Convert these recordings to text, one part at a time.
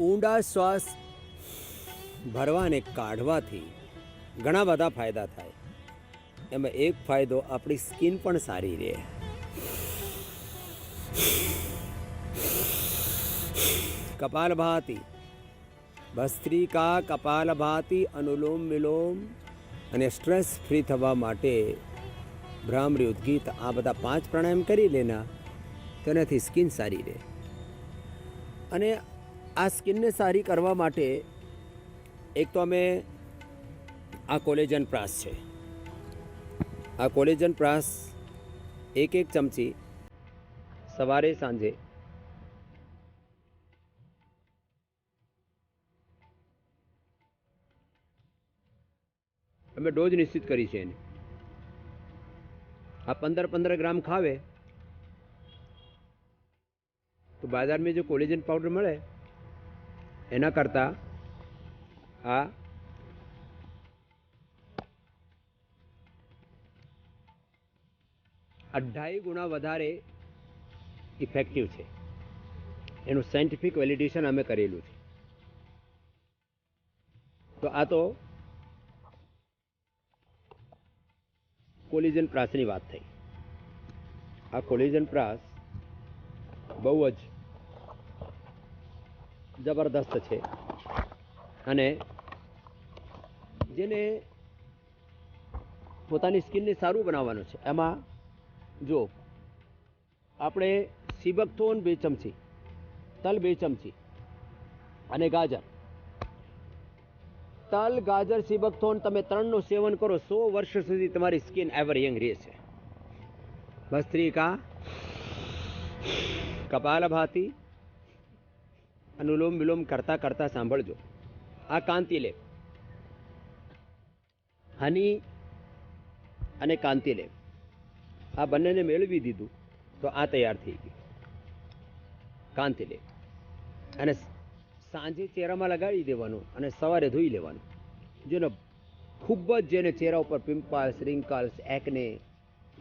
ઊંડા શ્વાસ ભરવા અને કાઢવાથી ઘણા બધા ફાયદા થાય. એમાં એક ફાયદો આપણી સ્કિન પણ સારી રહે. કપાલભાતિ, ભસ્ત્રિકા, કપાલભાતિ, અનુલોમ વિલોમ અને સ્ટ્રેસ ફ્રી થવા માટે ભ્રામરી, ઉદ્ગીત આ બધા 5 પ્રાણાયામ કરી લેના, તેનાથી સ્કિન સારી રહે. અને આ સ્કિનને સારી કરવા માટે એક તો અમે આ કોલેજન પ્રાસ છે. આ કોલેજન પ્રાસ 1 ચમચી સવારે સાંજે અમે ડોઝ નિશ્ચિત કરી છે એની. આ 15 ગ્રામ ખાવે તો બાજારમાં જો કોલેજન પાવડર મળે એના કરતાં આ 2.5 ગુણા વધારે ઇફેક્ટિવ છે. એનું સાયન્ટિફિક વેલિડેશન અમે કરેલું છે. તો આ તો કોલેજન પ્રાસની વાત થઈ. આ કોલેજન પ્રાસ બહુ જ જબરદસ્ત છે. અને જેને પોતાની સ્કિનને સારું બનાવવાનું છે એમાં જો આપણે સીબકથોન 2 ચમચી, તલ 2 ચમચી અને ગાજર, તલ, ગાજર, સીબકથોન તમે 3નું સેવન કરો, 100 વર્ષ સુધી તમારી સ્કિન એવર યંગ રહેશે. ભસ્ત્રિકા, કપાલભાતિ, અનુલોમ વિલોમ કરતા કરતા સાંભળજો. આ કાંતિલેપ, હની અને કાંતિલેપ આ બંનેને મેળવી દીધું તો આ તૈયાર થઈ ગયું કાંતિલેપ. અને સાંજે ચહેરામાં લગાડી દેવાનું અને સવારે ધોઈ લેવાનું. જેનો ખૂબ જ જેને ચહેરા ઉપર પિમ્પલ્સ, રિંકલ્સ, એકને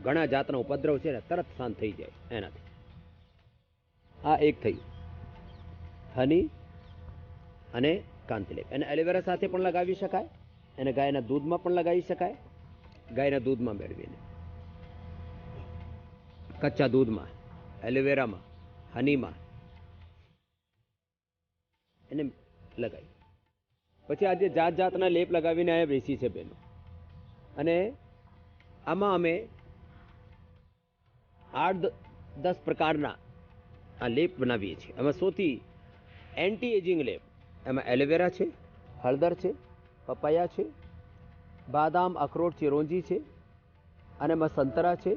ઘણા જાતનો ઉપદ્રવ છે ને તરત શાંત થઈ જાય એનાથી. આ એક થયું હની અને કાંતિલેપ. એને એલોવેરા સાથે પણ લગાવી શકાય, એને ગાયના દૂધમાં પણ લગાવી શકાય. ગાયના દૂધમાં મેળવીને, કચ્ચા દૂધમાં, એલોવેરામાં, હનીમાં એને લગાવી. પછી આજે જાત જાતના લેપ લગાવીને આ બેસી છે બેનો. અને આમાં અમે 8-10 પ્રકારના આ લેપ બનાવીએ છીએ. એમાં સૌથી એન્ટી એજિંગ લેપ એમાં એલોવેરા છે, હળદર છે, પપૈયા છે, બાદામ, અખરોટ, ચિરોંજી છે, અને એમાં સંતરા છે,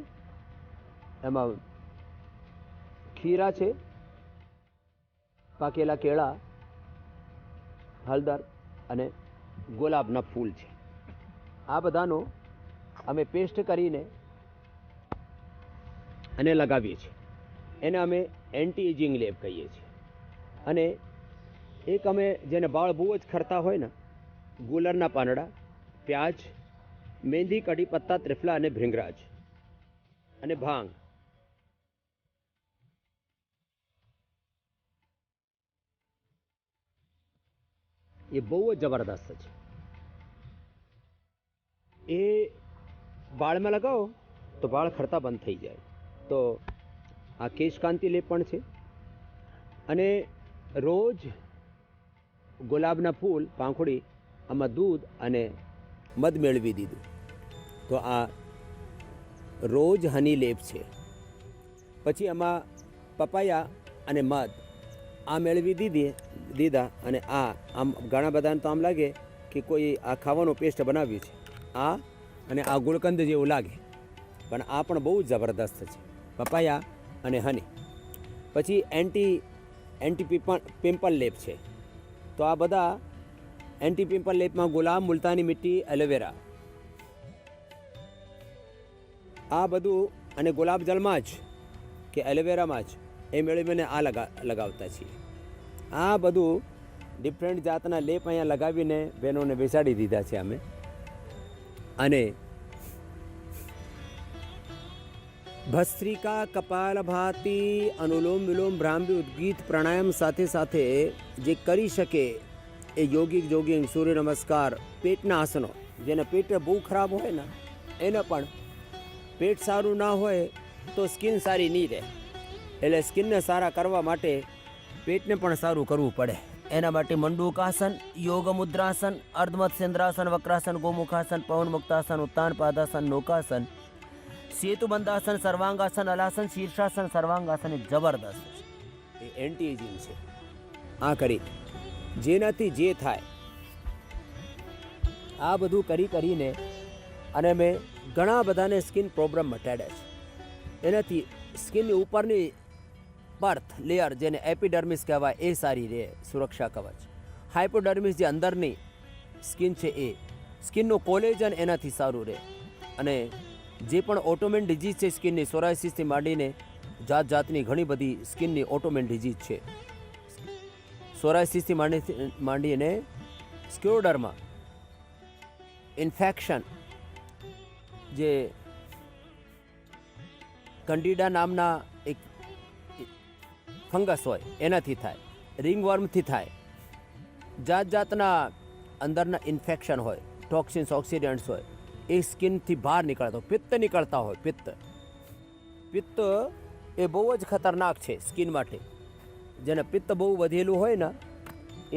એમાં ખીરા છે, પાકેલા કેળા, હળદર અને ગુલાબના ફૂલ છે. આ બધાનો અમે પેસ્ટ કરીને અને લગાવીએ છીએ. એને અમે એન્ટી એજિંગ લેપ કહીએ છીએ. અને એક અમે જેને બાળ બહુ જ ખરતા હોય ને, ગુલરના પાંદડા, પ્યાજ, મહેંદી, કઢી પત્તા, ત્રિફલા અને ભૃંગરાજ અને ભાંગ, એ બહુ જ જબરદસ્ત છે. એ બાળમાં લગાવો તો બાળ ખરતા બંધ થઈ જાય. તો આ કેશકાંતિ લેપ પણ છે. અને રોજ ગુલાબના ફૂલ, પાંખુડી, આમાં દૂધ અને મધ મેળવી દીધું તો આ રોજ હની લેપ છે. પછી આમાં પપાયા અને મધ આ મેળવી દીધા. અને આમ ઘણા બધાને તો આમ લાગે કે કોઈ આ ખાવાનો પેસ્ટ બનાવ્યું છે આ, અને આ ગુલકંદ જેવું લાગે, પણ આ પણ બહુ જબરદસ્ત છે, પપાયા અને હની. પછી એન્ટી પિમ્પલ લેપ છે. તો આ બધા એન્ટી પિમ્પલ લેપમાં ગુલાબ, મુલતાની મિટ્ટી, એલોવેરા આ બધું, અને ગુલાબ જળમાં જ કે એલોવેરામાં જ એ મેળવીને આ લગાવતા છીએ. આ બધું ડિફરન્ટ જાતના લેપ અહીંયા લગાવીને બહેનોને બેસાડી દીધા છે અમે. અને ભસ્ત્રિકા કપાલભાતી અનુલોમ વિલોમ ભ્રામરી ઉદ્ગીત પ્રાણાયામ સાથે સાથે જે કરી શકે એ યોગિક જોગિંગ સૂર્ય નમસ્કાર પેટના આસનો, જેને પેટ બહુ ખરાબ હોય ને એને પણ પેટ સારું ના હોય તો સ્કિન સારી નહીં રહે, એટલે સ્કિનને સારા કરવા માટે પેટને પણ સારું કરવું પડે. એના માટે મંડૂકાસન, યોગ મુદ્રાસન, અર્ધમત્સ્યેન્દ્રાસન, વક્રાસન, ગોમુખાસન, પવન મુક્તાસન, ઉત્તાન પાદાસન, નૌકાસન, સેતુબંધાસન, સર્વાંગાસન, અલાસન, શીર્ષાસન, સર્વાંગાસન એ જબરદસ્ત છે, એ એન્ટી એજિંગ છે. આ કરી જેનાથી જે થાય આ બધું કરીને અને મેં ઘણા બધાને સ્કિન પ્રોબ્લેમ મટાડ્યા છે. એનાથી સ્કિનની ઉપરની બર્થ લેયર જેને એપિડર્મિસ કહેવાય એ સારી રહે, સુરક્ષા કવચ. હાઇપોડર્મિસ જે અંદરની સ્કિન છે એ સ્કિનનું કોલેજન એનાથી સારું રહે. અને જે પણ ઓટોમેન ડિઝીઝ છે સ્કિનની, સોરાયસિસથી માંડીને જાત જાતની ઘણી બધી સ્કિનની ઓટોમેન ડિઝીઝ છે. સોરાયસિસથી માંડીને સ્ક્લેરોડર્મા ઇન્ફેક્શન, જે કંડીડા નામના એક ફંગસ હોય એનાથી થાય, રિંગવર્મથી થાય, જાત જાતના અંદરના ઇન્ફેક્શન હોય, ટોક્સિન્સ ઓક્સિડન્ટ્સ હોય એ સ્કિનથી બહાર નીકળતા હોય, પિત્ત નીકળતા હોય. પિત્ત એ બહુ જ ખતરનાક છે સ્કિન માટે. જેને પિત્ત બહુ વધેલું હોય ને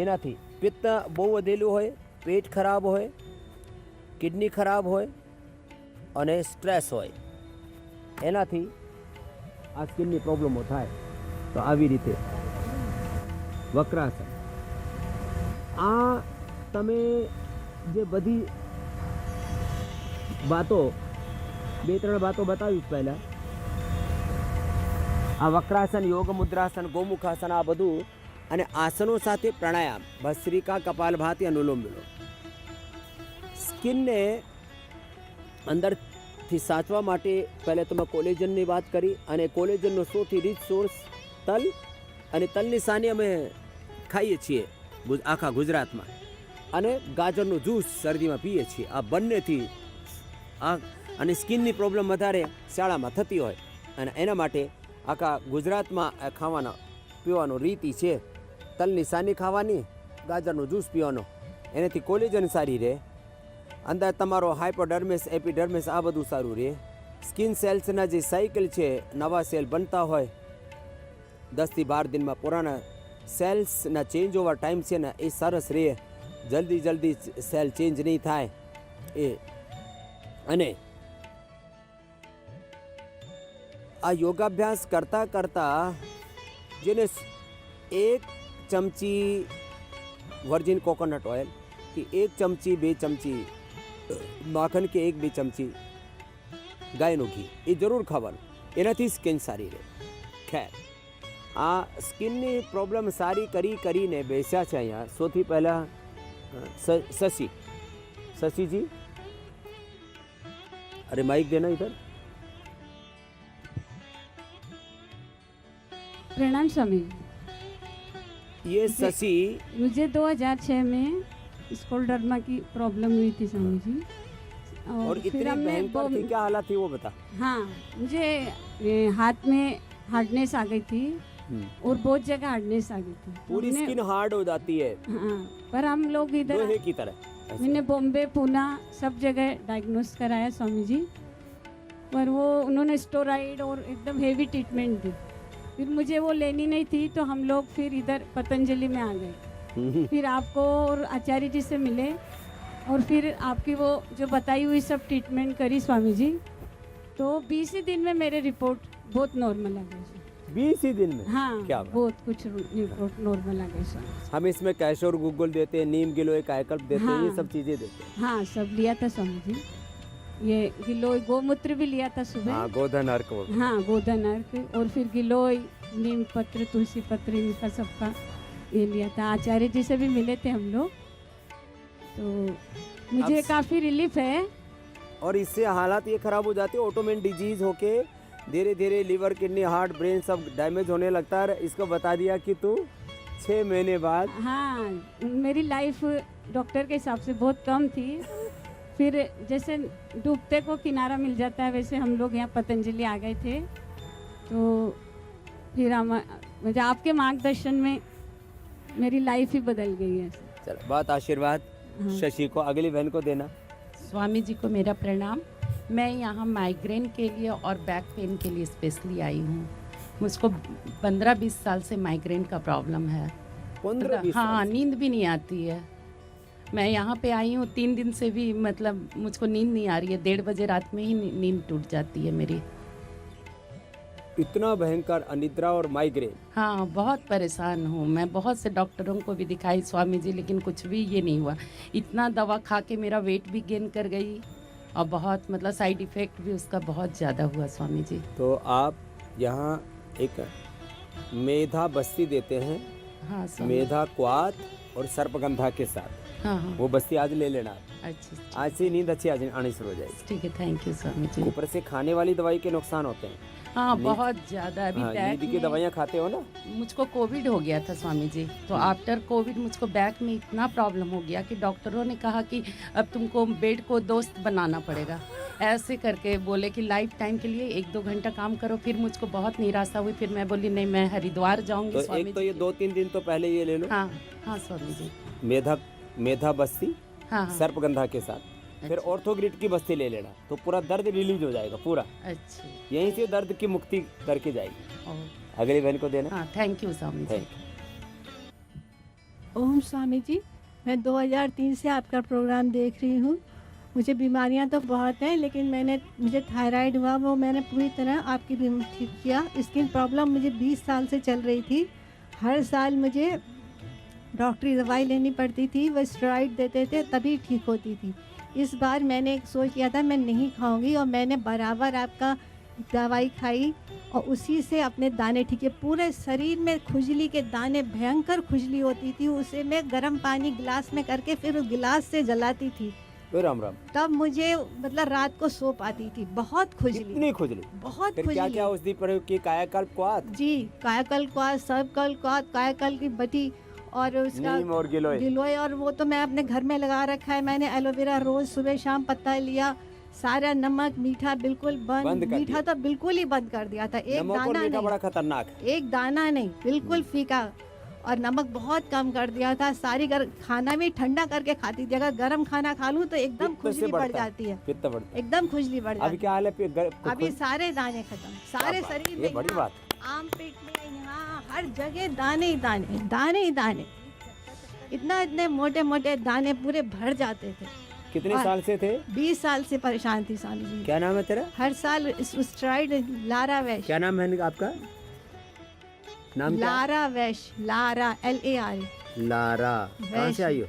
એનાથી, પિત્ત બહુ વધેલું હોય, પેટ ખરાબ હોય, કિડની ખરાબ હોય અને સ્ટ્રેસ હોય, એનાથી આ સ્કિનની પ્રોબ્લેમો થાય. તો આવી રીતે વક્રાસન, આ તમે જે બધી વાતો 2-3 વાતો બતાવી પહેલાં, આ વક્રાસન, યોગ મુદ્રાસન, ગોમુખાસન, આ બધું અને આસનો સાથે પ્રાણાયામ, ભસ્ત્રિકા કપાલભાતિ, અનુલોમ વિલોમ સ્કિનને અંદરથી સાચવા માટે પહેલાં તમે કોલેજનની વાત કરી, અને કોલેજનનો સૌથી રીચ સોર્સ તલ, અને તલની સાની અમે ખાઈએ છીએ આખા ગુજરાતમાં, અને ગાજરનું જ્યુસ શરદીમાં પીએ છીએ. આ બંનેથી અને સ્કિનની પ્રોબ્લેમ વધારે શાળામાં થતી હોય, અને એના માટે આખા ગુજરાતમાં ખાવાનો પીવાનો રીતિ છે. તલની સાની ખાવાની, ગાજરનું જ્યુસ પીવાનો, એનાથી કોલેજન સારી રહે, અંદર તમારો હાઇપોડર્મિસ, એપિડર્મિસ આ બધું સારું રહે. સ્કિન સેલ્સના જે સાયકલ છે, નવા સેલ બનતા હોય 10 થી 12 દિનમાં, પુરાના સેલ્સના ચેન્જ ઓવર ટાઈમ છે ને એ સરસ રહે, જલ્દી સેલ ચેન્જ નહીં થાય એ. અને આ યોગાભ્યાસ કરતાં જેને 1 ચમચી વર્જિન કોકોનટ ઓઇલ કે 1 ચમચી 2 ચમચી માખણ કે 1-2 ચમચી ગાયનું ઘી એ જરૂર ખાવાનું, એનાથી સ્કિન સારી રહે. ખેર, આ સ્કિનની પ્રોબ્લેમ સારી કરીને બેસ્યા છે અહીંયા. સૌથી પહેલાં શશીજી, अरे माइक देना इधर. प्रणाम स्वामी. ये शशि, मुझे 2006 में स्कोल्डर्मा की प्रॉब्लम हुई थी स्वामी जी. और इतनी भयंकर थी, क्या हालत थी वो बता. हाँ, मुझे हाथ में हार्डनेस आ गई थी और बहुत जगह हार्डनेस आ गई थी. पूरी स्किन हार्ड हो जाती है. हाँ, पर हम लोग इधर लोहे की तरह. मैंने बॉम्बे, पूना सब जगह डायग्नोस कराया स्वामी जी, पर वो उन्होंने स्टेरॉइड और एकदम हेवी ट्रीटमेंट दी. फिर मुझे वो लेनी नहीं थी, तो हम लोग फिर इधर पतंजलि में आ गए. फिर आपको और आचार्य जी से मिले, और फिर आपकी वो जो बताई हुई सब ट्रीटमेंट करी स्वामी जी. तो 20 ही दिन में मेरे रिपोर्ट बहुत नॉर्मल आ गए. 20 ही दिन में? हाँ, क्या बहुत कुछ रिपोर्ट नॉर्मल आ गए स्वामी. हम इसमें कैशोर गूगल देते हैं, नीम गिलोय कायकल्प देते हैं, ये सब चीजें देते हैं. हाँ, सब लिया था स्वामी जी. ये गिलोय गोमूत्र भी लिया था सुबह. हाँ, गोधन अर्क. हाँ, गोधन अर्क, और फिर गिलोय, नीम पत्र, तुलसी पत्र, इनका सबका ये लिया था. आचार्य जी से भी मिले थे हम लोग, तो मुझे काफ़ी रिलीफ है. और इससे हालात ये खराब हो जाती है, ऑटोमेन डिजीज होके धीरे धीरे लीवर, किडनी, हार्ट, ब्रेन सब डैमेज होने लगता है. इसको बता दिया कि तू 6 महीने बाद. हाँ, मेरी लाइफ डॉक्टर के हिसाब से बहुत कम थी, फिर जैसे डूबते को किनारा मिल जाता है वैसे हम लोग यहाँ पतंजलि आ गए थे। तो फिर हम मुझे आपके मार्गदर्शन में मेरी लाइफ ही बदल गई है। चलो बहुत आशीर्वाद शशि को, अगली बहन को देना। स्वामी जी को मेरा प्रणाम। मैं यहाँ माइग्रेन के लिए और बैक पेन के लिए स्पेशली आई हूँ। मुझको 15-20 साल से माइग्रेन का प्रॉब्लम है। 15-20 हाँ, नींद भी नहीं आती है। मैं यहाँ पे आई हूँ 3 दिन से भी, मतलब मुझको नींद नहीं आ रही है। 1:30 बजे रात में ही नींद टूट जाती है मेरी। इतना भयंकर अनिद्रा और माइग्रेन। हाँ, बहुत परेशान हूँ मैं। बहुत से डॉक्टरों को भी दिखाई स्वामी जी, लेकिन कुछ भी ये नहीं हुआ। इतना दवा खा के मेरा वेट भी गेन कर गई और बहुत मतलब साइड इफ़ेक्ट भी उसका बहुत ज़्यादा हुआ स्वामी जी। तो आप यहाँ एक मेधा बस्ती देते हैं। हाँ स्वामी। मेधा क्वाथ और सर्पगंधा के साथ हाँ हाँ, वो बस्ती आज ले लेना। अच्छा आज से नींद अच्छी आनी शुरू हो जाएगी। ठीक है, थैंक यू स्वामी जी। ऊपर से खाने वाली दवाई के नुकसान होते हैं। हाँ, बहुत ज़्यादा। अभी हाँ, बैक नींद की में दवाइयाँ खाते हो ना। मुझको कोविड हो गया था स्वामी जी। तो आफ्टर कोविड मुझको बैक में इतना प्रॉब्लम हो गया कि डॉक्टरों ने कहा कि अब तुमको बेड को दोस्त बनाना पड़ेगा। ऐसे करके बोले कि लाइफ टाइम के लिए 1-2 घंटा काम करो। फिर मुझको बहुत निराशा हुई। फिर मैं बोली नहीं, मैं हरिद्वार जाऊंगी तो स्वामी एक तो जी। ये 2-3 दिन तो पहले ये ले लो। हाँ हाँ स्वामी जी। मेधा बस्ती हाँ हाँ, सर्पगंधा के साथ। फिर अच्छा। ऑर्थोग्रिड की बस्ती ले लेना, तो पूरा दर्द रिलीज हो जाएगा पूरा। अच्छा। यहीं से दर्द की मुक्ति करके जाएगी। और अगली बहन को देना। हाँ, thank you Swami ji. Thank Om Swami ji, मैं 2003 से आपका प्रोग्राम देख रही हूँ। मुझे बीमारियाँ तो बहुत हैं, लेकिन मुझे थायराइड हुआ, वो मैंने पूरी तरह आपकी ठीक किया। स्किन प्रॉब्लम मुझे 20 साल से चल रही थी। हर साल मुझे डॉक्टरी दवाई लेनी पड़ती थी, वो स्टेरॉइड देते थे तभी ठीक होती थी। इस बार मैंने एक सोच किया था मैं नहीं खाऊंगी, और मैंने बराबर आपका दवाई खाई और उसी से अपने दाने ठीक है। पूरे शरीर में खुजली के दाने, भयंकर खुजली होती थी। उसे मैं गर्म पानी गिलास में करके फिर उस गिलास से जलाती थी। राम राम। तब मुझे मतलब रात को सो पाती थी। बहुत खुजली, इतनी खुजली। बहुत फिर क्या खुजली। क्या औषधि प्रयोग की? कायाकल्प क्वाथ, जी, कायाकल्प क्वाथ, सर्पकल्प क्वाथ, कायाकल्प की बटी और उसका नीम और गिलोय। गिलोय, और वो तो मैं अपने घर में लगा रखा है। मैंने एलोवेरा रोज सुबह शाम पत्ता लिया। सारा नमक मीठा बिल्कुल बंद कर मीठा दिया। तो बिल्कुल ही बंद कर दिया था। एक नमक और दाना मीठा नहीं, बड़ा खतरनाक है। एक दाना नहीं, बिल्कुल फीका। और नमक बहुत कम कर दिया था। सारी खाना भी ठंडा करके खाती थी। अगर गर्म खाना खा लूँ तो एकदम पित्त से खुजली बढ़ बढ़ता है। जाती है, पित्त बढ़ता है। एकदम खुजली बढ़ अभी जाती क्या हाल है? है। अभी सारे दाने खत्म, सारे क्या बात है, शरीर ये में, बड़ी यहाँ, बात। आम पेट में, यहाँ हर जगह दाने ही दाने, दाने ही दाने। इतने मोटे मोटे दाने पूरे भर जाते थे। कितने और साल से थे? 20 साल से परेशान थी स्वामी जी। क्या नाम है तेरा? हर साल स्टेरॉइड, लारा वैश, क्या नाम है आपका? नाम क्या? लारा वैश, लारा LARA, लारा। कहाँ से आई हो?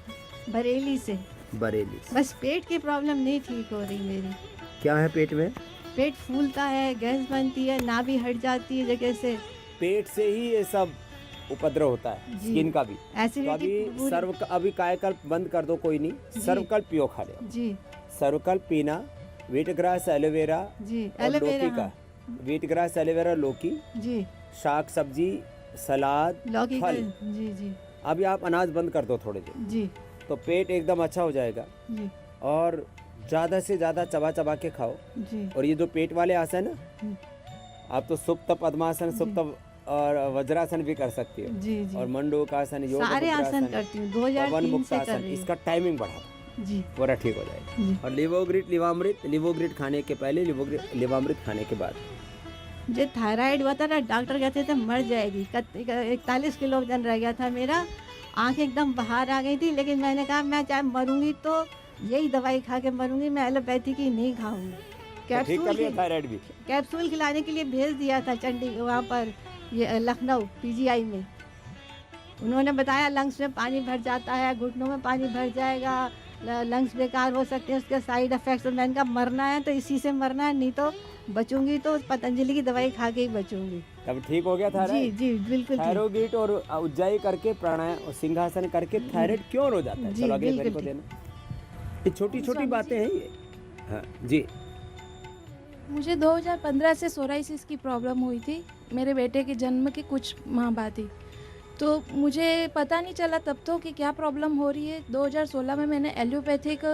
बरेली से। बरेली से। बस पेट की प्रॉब्लम नहीं ठीक हो रही मेरी। क्या है पेट में? पेट फूलता है, गैस बनती है, नाभि हट जाती है जगह से। पेट से ही ये सब उपद्रव होता है, जी। स्किन का भी। तो एसिडिटी अभी अभी कायाकल्प बंद कर दो, कोई नहीं, जी। सर्वकल्प पियो खा ले। जी सर्वकल्प पीना, व्हीट ग्रास, एलोवेरा जी, और लौकी एलोवेरा, का। व्हीट ग्रास, एलोवेरा, लौकी, जी, शाक सब्जी, सलाद, लौकी का, फल। जी जी अभी आप अनाज बंद कर दो थोड़े दिन, जी तो पेट एकदम अच्छा हो जाएगा। जी और ज़्यादा से ज़्यादा चबा चबा के खाओ। जी और ये जो पेट वाले आसन है हम्म। ना, आप तो सुप्त पद्मासन, सुप्त और वज्रासन भी कर सकती हो। जी जी, और मंडूकासन, योग सारे आसन मुद्रासन, करती हूँ, पवन 2003 से कर मुक्तासन, रही हूँ। इसका टाइमिंग बढ़ा दो, जी पूरा ठीक हो जाएगा। जी। और लिवोग्रिड, लिवोग्रिड खाने के पहले, लिवामृत खाने के बाद। मुझे थायराइड हुआ था ना, डॉक्टर कहते थे मर जाएगी। 41 किलो वजन रह गया था मेरा, आँख एकदम बाहर आ गई थी। लेकिन मैंने कहा मैं चाहे मरूंगी तो यही दवाई खा के मरूंगी, मैं एलोपैथी की नहीं खाऊंगी। तो ठीक कर लिया कैप्सूल थायराइड भी। कैप्सूल खिलाने के लिए भेज दिया था वहाँ पर, ये लखनऊ PGI में। उन्होंने बताया लंग्स में पानी भर जाता है, घुटनों में पानी भर जाएगा, लंग्स बेकार हो सकते हैं, उसके साइड इफेक्ट्स। मैंने कहा मरना है तो इसी से मरना है, नहीं तो बचूंगी तो पतंजलि की दवाई खा के ही बचूंगी। अब ठीक हो गया जी थायराइड। जी बिल्कुल ठीक। थायरोगीट और उज्जाई करके, प्राणायाम और सिंहासन करके थायराइड क्योर हो जाता है। जी, चलो अगले बिल्कुल बहन को ठीक। देना। ये छोटी छोटी बातें हैं ये। हाँ जी। मुझे 2015 से सोराइसिस की प्रॉब्लम हुई थी, मेरे बेटे के जन्म के कुछ माह बाद ही। तो मुझे पता नहीं चला तब तो कि क्या प्रॉब्लम हो रही है। 2016 में मैंने एलोपैथिक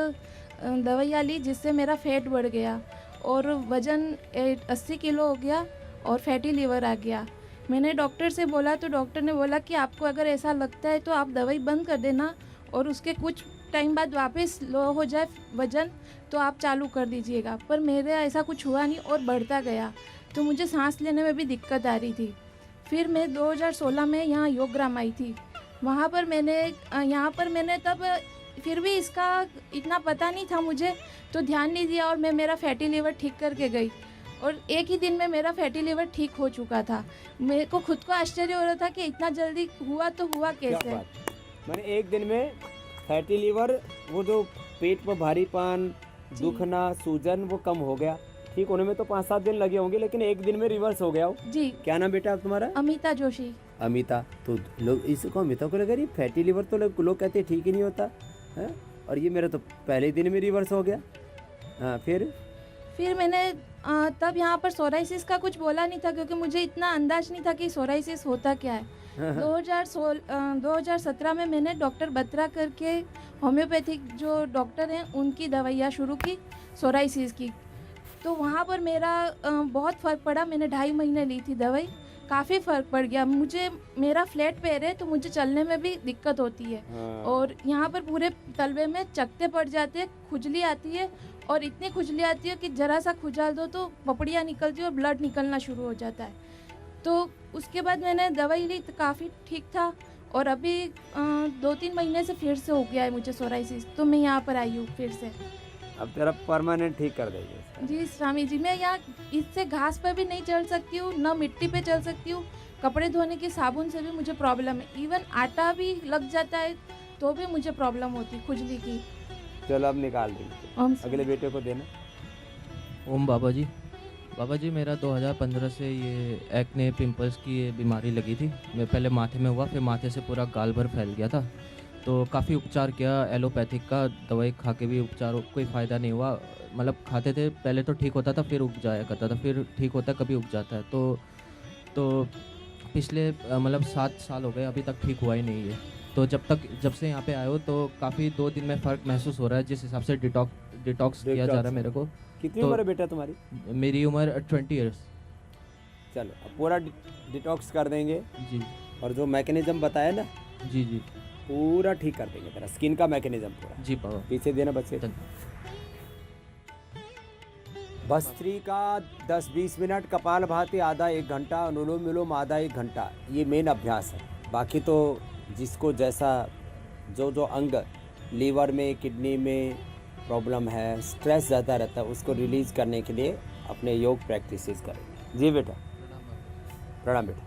दवाइयाँ ली जिससे मेरा फैट बढ़ गया और वज़न 80 किलो हो गया और फैटी लीवर आ गया। मैंने डॉक्टर से बोला तो डॉक्टर ने बोला कि आपको अगर ऐसा लगता है तो आप दवाई बंद कर देना और उसके कुछ टाइम बाद वापस लो हो जाए वज़न तो आप चालू कर दीजिएगा। पर मेरे ऐसा कुछ हुआ नहीं और बढ़ता गया, तो मुझे सांस लेने में भी दिक्कत आ रही थी। फिर मैं 2016 में यहाँ योगग्राम आई थी। वहाँ पर मैंने तब फिर भी इसका इतना पता नहीं था मुझे, तो ध्यान नहीं दिया और मैं मेरा फैटी लीवर ठीक करके गई और एक ही दिन में मेरा फैटी लीवर ठीक हो चुका था। मेरे को खुद को आश्चर्य हो रहा था कि इतना जल्दी हुआ तो हुआ कैसे। मैंने एक दिन में फैटी लीवर, वो जो पेट में भारीपन, दुखना, सूजन, वो कम हो गया। ठीक होने में तो 5-7 दिन लगे होंगे, लेकिन एक दिन में रिवर्स हो गया हो। जी। क्या नाम बेटा आप तुम्हारा? अमिता जोशी। अमिता, तो लोग इसको अमिता को लगा रही फैटी लीवर, तो लोग कहते ठीक ही नहीं होता है, और ये मेरा तो पहले दिन में रिवर्स हो गया। हाँ, फिर मैंने तब यहाँ पर सोराइसिस का कुछ बोला नहीं था क्योंकि मुझे इतना अंदाज नहीं था कि सोराइसिस होता क्या है। 2017 में मैंने डॉक्टर बत्रा करके होम्योपैथिक जो डॉक्टर हैं उनकी दवाइयाँ शुरू की सोराइसिस की, तो वहाँ पर मेरा बहुत फ़र्क पड़ा। मैंने 2.5 महीने ली थी दवाई, काफ़ी फ़र्क पड़ गया मुझे। मेरा फ्लैट पैर है तो मुझे चलने में भी दिक्कत होती है और यहाँ पर पूरे तलवे में चकते पड़ जाते हैं, खुजली आती है और इतनी खुजली आती है कि ज़रा सा खुजाल दो तो पपड़ियाँ निकलती है और ब्लड निकलना शुरू हो जाता है। तो उसके बाद मैंने दवाई ली तो काफ़ी ठीक था और अभी 2-3 महीने से फिर से हो गया है मुझे सोराइसिस, तो मैं यहाँ पर आई हूँ फिर से। अब तेरा परमानेंट ठीक कर देंगे। जी स्वामी जी, मैं यहाँ इससे घास पर भी नहीं चल सकती हूँ, ना मिट्टी पे चल सकती हूँ। कपड़े धोने के साबुन से भी मुझे प्रॉब्लम है, इवन आटा भी लग जाता है तो भी मुझे प्रॉब्लम होती खुजली की। चलो अब निकाल देंगे, अगले बेटे को देना। ओम बाबा जी। बाबा जी, मेरा 2015 से ये एक्ने पिंपल्स की ये बीमारी लगी थी। मैं पहले माथे में हुआ, फिर माथे से पूरा गाल भर फैल गया था। तो काफ़ी उपचार किया, एलोपैथिक का दवाई खा के भी उपचार कोई फ़ायदा नहीं हुआ। मतलब खाते थे पहले तो ठीक होता था, फिर उग जाया करता था, फिर ठीक होता कभी उग जाता है। तो पिछले मतलब 7 साल हो गए, अभी तक ठीक हुआ ही नहीं है। तो जब से यहाँ पे आए हो तो काफ़ी 2 दिन में फ़र्क महसूस हो रहा है, जिस हिसाब से डिटॉक्स किया जा रहा है मेरे को। कितनी तो उम्र है बेटा तुम्हारी? मेरी उम्र 20 ईयर्स। चलो अब पूरा डिटॉक्स कर देंगे जी। और जो मैकेनिज्म बताया ना, जी पूरा ठीक कर देंगे तेरा स्किन का मैकेनिज्म पूरा। जी बाबा। पीछे देना बच्चे। भस्त्रिका 10-20 मिनट, कपालभाति आधा 1 घंटा, अनुलोम विलोम आधा 1 घंटा, ये मेन अभ्यास है। बाकी तो जिसको जैसा जो अंग लीवर में, किडनी में प्रॉब्लम है, स्ट्रेस ज़्यादा रहता है, उसको रिलीज़ करने के लिए अपने योग प्रैक्टिसेस करें। जी बेटा। प्रणाम बेटा।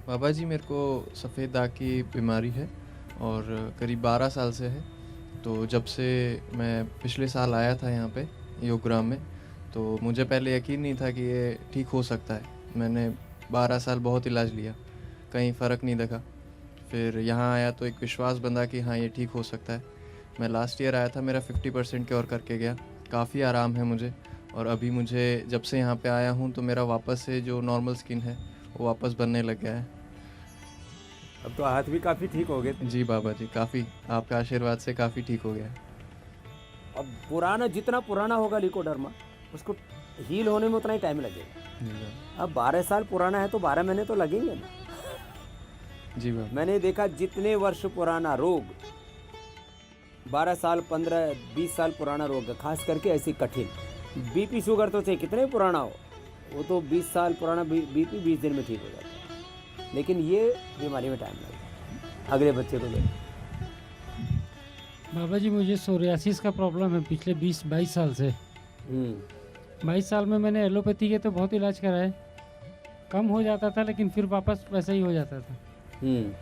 बाबा जी, मेरे को सफ़ेद दाग की बीमारी है और करीब 12 साल से है। तो जब से मैं पिछले साल आया था यहाँ पे योगग्राम में, तो मुझे पहले यकीन नहीं था कि ये ठीक हो सकता है। मैंने 12 साल बहुत इलाज लिया, कहीं फ़र्क नहीं दिखा। फिर यहाँ आया तो एक विश्वास बंधा कि हाँ ये ठीक हो सकता है। मैं लास्ट ईयर आया था, मेरा 50% क्योर करके गया, काफ़ी आराम है मुझे। और अभी मुझे जब से यहाँ पे आया हूँ तो मेरा वापस से जो नॉर्मल स्किन है वो वापस बनने लग गया है। अब तो हाथ भी काफ़ी ठीक हो गए। जी बाबा जी, काफ़ी आपका आशीर्वाद से काफ़ी ठीक हो गया है। अब पुराना जितना पुराना होगा लिकोडर्मा, उसको हील होने में उतना ही टाइम लगेगा। अब 12 साल पुराना है तो 12 महीने तो लगेंगे ना। जी बाबा। मैंने देखा जितने वर्ष पुराना रोग, 12 साल 15-20 साल पुराना रोग है, खास करके ऐसी कठिन बीपी शुगर तो चाहे कितने पुराना हो, वो तो 20 साल पुराना बीपी 20 दिन में ठीक हो जाता है, लेकिन ये बीमारी में टाइम लगता है। अगले बच्चे को दें। बाबा जी, मुझे सोरियासिस का प्रॉब्लम है पिछले 20-22 साल से। 22 साल में मैंने एलोपैथी के तो बहुत इलाज कराए, कम हो जाता था लेकिन फिर वापस वैसा ही हो जाता था।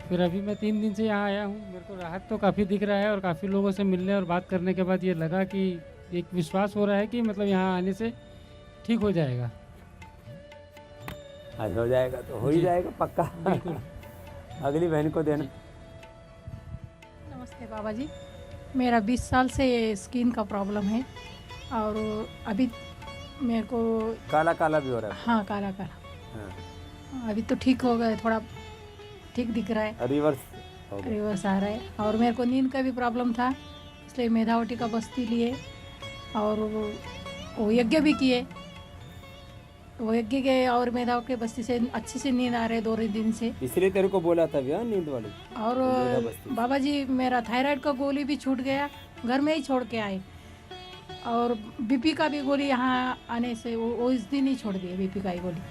फिर अभी मैं 3 दिन से यहाँ आया हूँ, मेरे को राहत तो काफ़ी दिख रहा है और काफ़ी लोगों से मिलने और बात करने के बाद ये लगा कि एक विश्वास हो रहा है कि मतलब यहाँ आने से ठीक हो जाएगा। आज हो जाएगा तो हो ही जाएगा पक्का। अगली बहन को देना। नमस्ते बाबा जी, मेरा 20 साल से स्किन का प्रॉब्लम है और अभी मेरे को काला काला भी हो रहा है। हाँ, काला काला। हाँ। अभी तो ठीक हो गया, थोड़ा ठीक दिख रहा है, रिवर्स आ रहा है। और मेरे को नींद का भी प्रॉब्लम था, इसलिए मेधावटी का बस्ती लिए और वो यज्ञ भी किए, वो यज्ञ के और मेरा के बस्ती से अच्छे से नींद आ रहे 2 दिन से। इसलिए तेरे को बोला था भैया नींद वाली। और बाबा जी मेरा थायराइड का गोली भी छूट गया, घर में ही छोड़ के आए। और बीपी का भी गोली यहाँ आने से वो इस दिन ही छोड़ दिए, बीपी का ही गोली।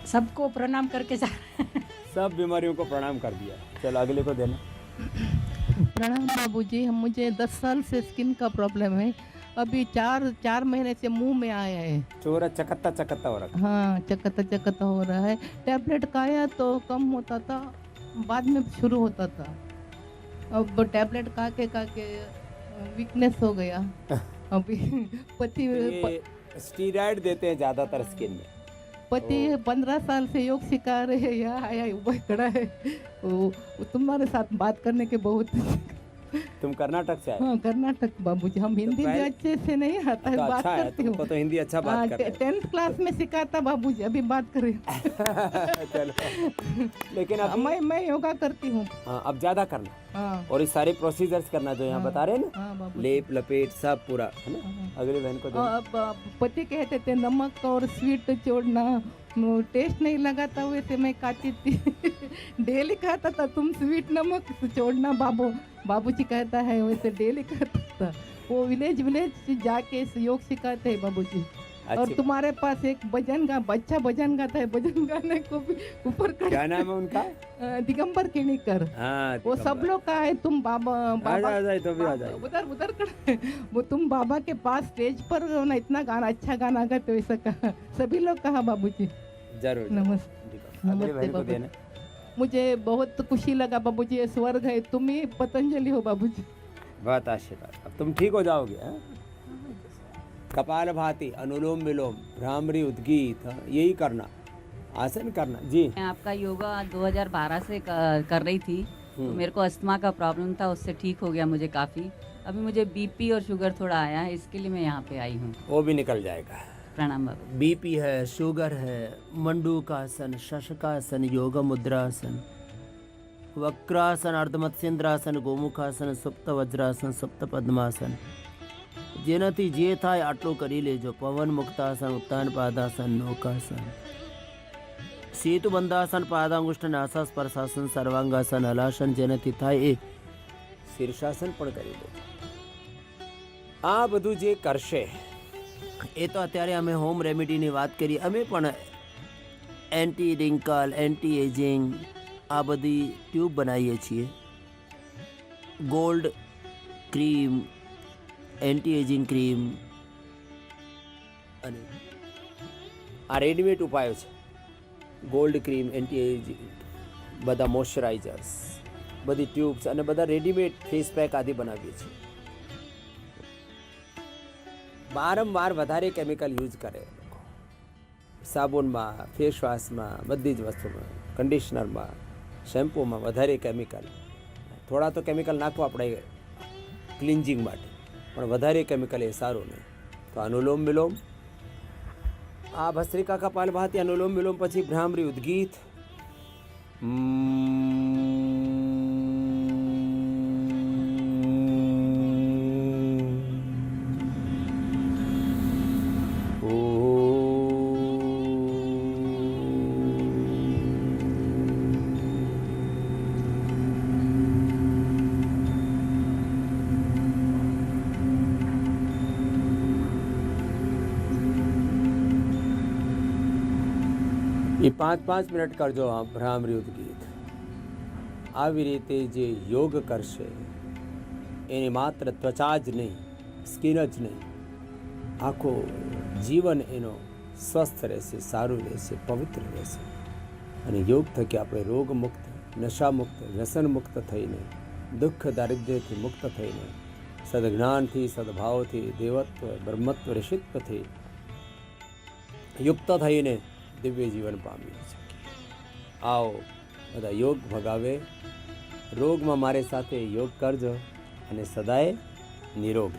सबको प्रणाम करके सब बीमारियों को प्रणाम कर दिया। चलो अगले को देना। प्रणाम बाबूजी, हम मुझे 10 साल से स्किन का प्रॉब्लम है। अभी 4 महीने से मुंह में आया है। चोरा चकत्ता हो रहा। हाँ, चकत्ता हो रहा है। टैबलेट खाया तो कम होता था, बाद में शुरू होता था। अब टैबलेट खा के वीकनेस हो गया। अभी पति स्टीरॉइड देते हैं ज़्यादातर स्किन में। पति 15 साल से योग सिखा रहे हैं, यहाँ आया ऊपर खड़ा है। वो तुम्हारे साथ बात करने के बहुत। तुम कर्नाटक से आए? हाँ, कर्नाटक बाबूजी। हम हिंदी भी अच्छे से नहीं आता है, बात अच्छा करती हूँ। तो हिंदी अच्छा बात कर रहे हो। 10th क्लास में सिखाता बाबूजी, अभी बात करें। चलो लेकिन अब मैं योगा करती हूँ। हाँ, अब ज्यादा करना। हाँ, और ये सारे प्रोसीजर्स करना जो यहाँ हाँ, बता रहे हैं ना। हाँ बाबूजी। लेप लपेट सब पूरा है ना। हाँ। अगले बहन को देना। अब पति कहते थे नमक और स्वीट छोड़ना, टेस्ट नहीं लगा था, वैसे मैं खाती थी। डेली खाता था, तुम स्वीट नमक छोड़ना बाबूजी कहता है, वैसे डेली खाता था। वो विलेज जाके योग सिखाते हैं बाबूजी। और तुम्हारे पास एक अच्छा भजन गाता है, भजन गाने को भी ऊपर क्या नाम है उनका? दिगंबर केणीकर। हाँ, वो सब लोग का है। तुम बाबा तो भी आ जाए। उधर खड़े। वो तुम बाबा के पास स्टेज पर ना इतना गाना अच्छा गाना गाते, वैसा कहा सभी लोग कहा बाबूजी। जरूर। नमस्ते बाबूजी। मुझे बहुत खुशी लगा बाबूजी, ये स्वर्ग है, तुम ही पतंजलि हो बाबूजी। बहुत आशीर्वाद। अब तुम ठीक हो जाओगे। हाँ? कपाल भाती, अनुलोम विलोम, भ्रामरी, उद्गीत, यही करना, आसन करना। जी, मैं आपका योगा 2012 से कर रही थी। तो मेरे को अस्थमा का प्रॉब्लम था, उससे ठीक हो गया मुझे काफ़ी। अभी मुझे बीपी और शुगर थोड़ा आया है, इसके लिए मैं यहाँ पे आई हूँ। वो भी निकल जाएगा। प्रणाम बाबा। बीपी है, शुगर है, मंडूकासन, शशकासन, योग मुद्रासन, वक्रासन, अर्धमत्स्येंद्रासन, गोमुखासन, सुप्त वज्रासन, सुप्त पद्मासन। જેનાથી જે થાય આટલું કરી લેજો। પવન મુક્તાસન, ઉત્તાન પાદાસન, નૌકાસન, સેતુ બંધાસન, પાદાંગુષ્ઠ નાસા સ્પર્શાસન, સર્વાંગાસન, હલાસન, જેનાથી થાય એ શીર્ષાસન પણ કરી લેજો। આ બધું જે કરશે એ તો અત્યારે અમે હોમ રેમેડીની વાત કરી। અમે પણ એન્ટી રિંકલ, એન્ટી એજિંગ આ બધી ટ્યુબ બનાવીએ છીએ। Gold cream, anti ageing cream અને આ રેડીમેડ ઉપાયો છે। ગોલ્ડ ક્રીમ, એન્ટી એજિંગ, બધા મોઇશ્ચરાઇઝર્સ, બધી ટ્યુબ્સ અને બધા રેડીમેડ ફેસ પેક આદિ બનાવીએ છીએ। વારંવાર વધારે કેમિકલ યુઝ કરે લોકો, સાબુનમાં, ફેસ વોશમાં, બધી જ વસ્તુમાં, કન્ડિશનરમાં, શેમ્પૂમાં વધારે કેમિકલ। થોડા તો કેમિકલ નાખવા પડે ક્લિન્જિંગ માટે, પણ વધારે કેમિકલ એ સારું નહીં। તો અનુલોમ વિલોમ, આ ભસ્ત્રિકા કપાલભાતિ, અનુલોમ વિલોમ, પછી ભ્રામરી, ઉદ્ગીત, એ 5-5 મિનિટ કરજો। આ ભ્રામરી ઉદ્ગીત આવી રીતે જે યોગ કરશે એને માત્ર ત્વચા જ નહીં, સ્કિન જ નહીં, આખો જીવન એનો સ્વસ્થ રહેશે, સારું રહેશે, પવિત્ર રહેશે। અને યોગ થકી આપણે રોગમુક્ત, નશામુક્ત, વ્યસનમુક્ત થઈને, દુઃખ દારિદ્ર્યથી મુક્ત થઈને, સદજ્ઞાનથી, સદભાવથી, દેવત્વ, બ્રહ્મત્વ, ઋષિત્વથી યુક્ત થઈને દિવ્ય જીવન પામી શકીએ। આવો બધા યોગ ભગાવે। રોગમાં મારી સાથે યોગ કરજો અને સદાય નિરોગ।